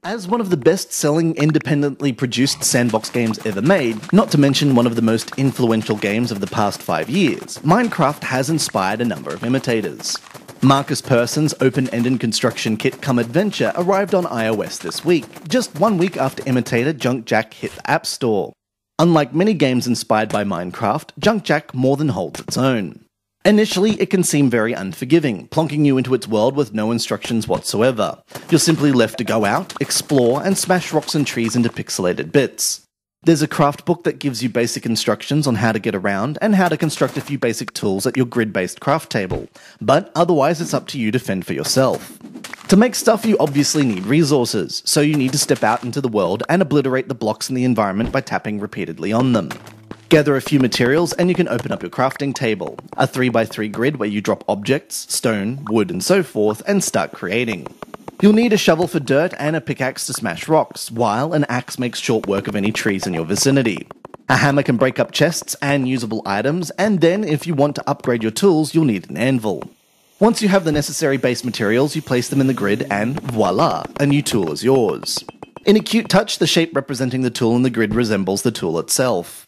As one of the best-selling, independently produced sandbox games ever made, not to mention one of the most influential games of the past 5 years, Minecraft has inspired a number of imitators. Marcus Person's open-ended construction kit come adventure arrived on iOS this week, just 1 week after imitator Junkjack hit the App Store. Unlike many games inspired by Minecraft, Junkjack more than holds its own. Initially, it can seem very unforgiving, plonking you into its world with no instructions whatsoever. You're simply left to go out, explore, and smash rocks and trees into pixelated bits. There's a craft book that gives you basic instructions on how to get around and how to construct a few basic tools at your grid-based craft table, but otherwise it's up to you to fend for yourself. To make stuff, you obviously need resources, so you need to step out into the world and obliterate the blocks in the environment by tapping repeatedly on them. Gather a few materials and you can open up your crafting table, a 3x3 grid where you drop objects, stone, wood and so forth, and start creating. You'll need a shovel for dirt and a pickaxe to smash rocks, while an axe makes short work of any trees in your vicinity. A hammer can break up chests and usable items, and then if you want to upgrade your tools, you'll need an anvil. Once you have the necessary base materials, you place them in the grid and voila, a new tool is yours. In a cute touch, the shape representing the tool in the grid resembles the tool itself.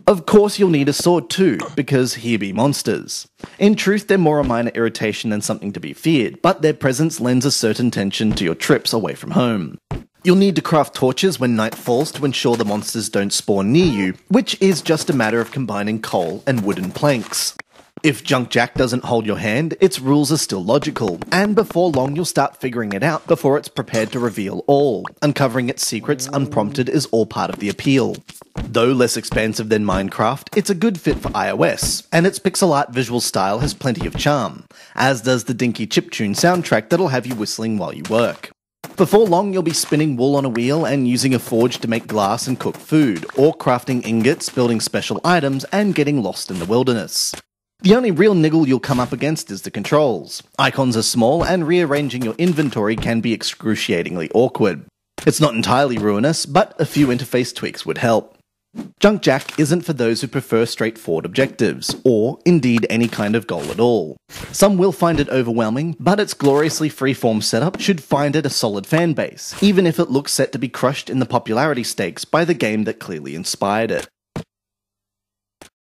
Of course you'll need a sword too, because here be monsters. In truth, they're more a minor irritation than something to be feared, but their presence lends a certain tension to your trips away from home. You'll need to craft torches when night falls to ensure the monsters don't spawn near you, which is just a matter of combining coal and wooden planks. If Junkjack doesn't hold your hand, its rules are still logical, and before long you'll start figuring it out before it's prepared to reveal all. Uncovering its secrets unprompted is all part of the appeal. Though less expansive than Minecraft, it's a good fit for iOS, and its pixel art visual style has plenty of charm, as does the dinky chiptune soundtrack that'll have you whistling while you work. Before long you'll be spinning wool on a wheel and using a forge to make glass and cook food, or crafting ingots, building special items, and getting lost in the wilderness. The only real niggle you'll come up against is the controls. Icons are small, and rearranging your inventory can be excruciatingly awkward. It's not entirely ruinous, but a few interface tweaks would help. Junkjack isn't for those who prefer straightforward objectives, or indeed any kind of goal at all. Some will find it overwhelming, but its gloriously freeform setup should find it a solid fanbase, even if it looks set to be crushed in the popularity stakes by the game that clearly inspired it.